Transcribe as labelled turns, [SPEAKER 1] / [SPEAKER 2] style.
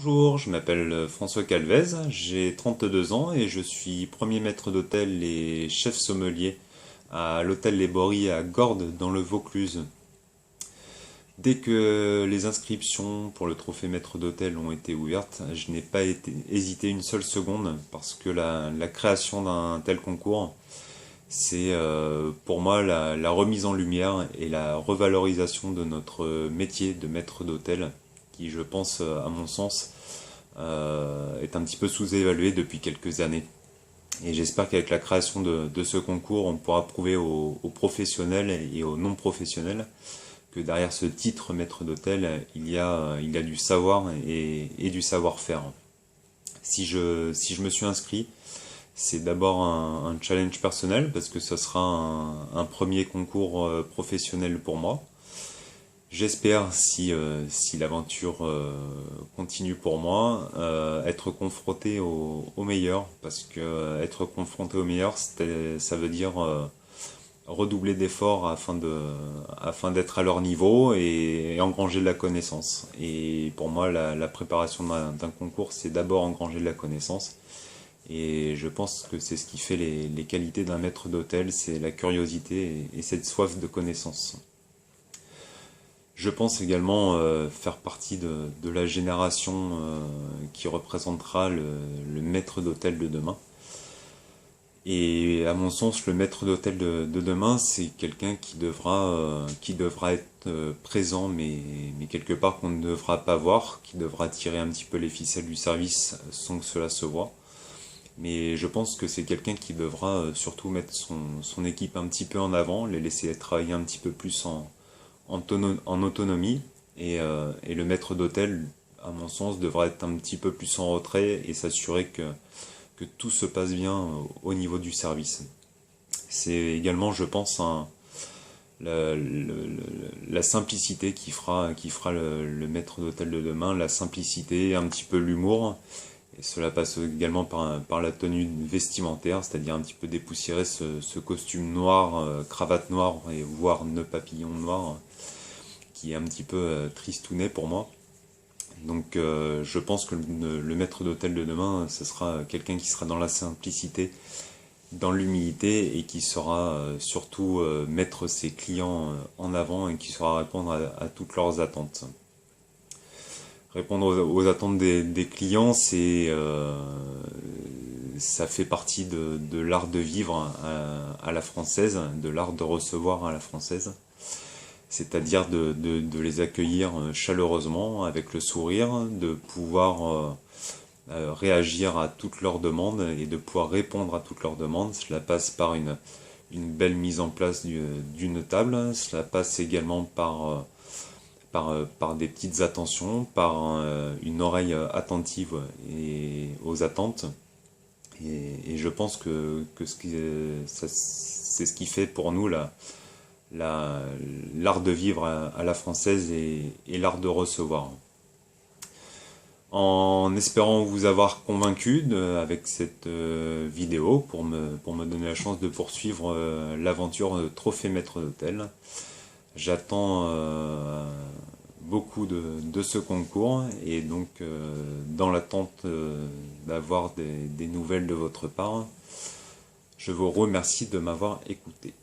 [SPEAKER 1] Bonjour, je m'appelle François Calvez, j'ai 32 ans et je suis premier maître d'hôtel et chef sommelier à l'hôtel Les Bories à Gordes dans le Vaucluse. Dès que les inscriptions pour le trophée maître d'hôtel ont été ouvertes, je n'ai pas hésité une seule seconde parce que la création d'un tel concours, c'est pour moi la remise en lumière et la revalorisation de notre métier de maître d'hôtel qui, je pense, à mon sens, est un petit peu sous-évalué depuis quelques années. Et j'espère qu'avec la création de ce concours, on pourra prouver aux professionnels et aux non-professionnels que derrière ce titre maître d'hôtel, il y a du savoir et du savoir-faire. Si je me suis inscrit, c'est d'abord un challenge personnel parce que ce sera un premier concours professionnel pour moi. J'espère, si l'aventure continue pour moi, être confronté au meilleur, parce que être confronté au meilleur, ça veut dire redoubler d'efforts afin d'être à leur niveau et engranger de la connaissance. Et pour moi, la préparation d'un concours, c'est d'abord engranger de la connaissance. Et je pense que c'est ce qui fait les qualités d'un maître d'hôtel, c'est la curiosité et cette soif de connaissance. Je pense également faire partie de la génération qui représentera le maître d'hôtel de demain. Et à mon sens, le maître d'hôtel de demain, c'est quelqu'un qui devra être présent, mais quelque part qu'on ne devra pas voir, qui devra tirer un petit peu les ficelles du service sans que cela se voie. Mais je pense que c'est quelqu'un qui devra surtout mettre son équipe un petit peu en avant, les laisser travailler un petit peu plus en autonomie. Et le maître d'hôtel, à mon sens, devra être un petit peu plus en retrait et s'assurer que tout se passe bien au niveau du service. C'est également, je pense, la simplicité qui fera le maître d'hôtel de demain, la simplicité, un petit peu l'humour. Et cela passe également par la tenue vestimentaire, c'est-à-dire un petit peu dépoussiérer ce costume noir, cravate noire et voire nœud papillon noir, qui est un petit peu tristounet pour moi. Donc je pense que le maître d'hôtel de demain, ce sera quelqu'un qui sera dans la simplicité, dans l'humilité et qui saura surtout mettre ses clients en avant et qui saura répondre à toutes leurs attentes. Répondre aux attentes des clients, ça fait partie de l'art de vivre à la française, de l'art de recevoir à la française. C'est-à-dire de les accueillir chaleureusement, avec le sourire, de pouvoir réagir à toutes leurs demandes et de pouvoir répondre à toutes leurs demandes. Cela passe par une belle mise en place d'une table, cela passe également par des petites attentions, par une oreille attentive aux attentes. Et je pense que c'est ce qui fait pour nous l'art de vivre à la française et l'art de recevoir. En espérant vous avoir convaincu avec cette vidéo pour me donner la chance de poursuivre l'aventure Trophée Maître d'Hôtel. J'attends beaucoup de ce concours et donc dans l'attente d'avoir des nouvelles de votre part, je vous remercie de m'avoir écouté.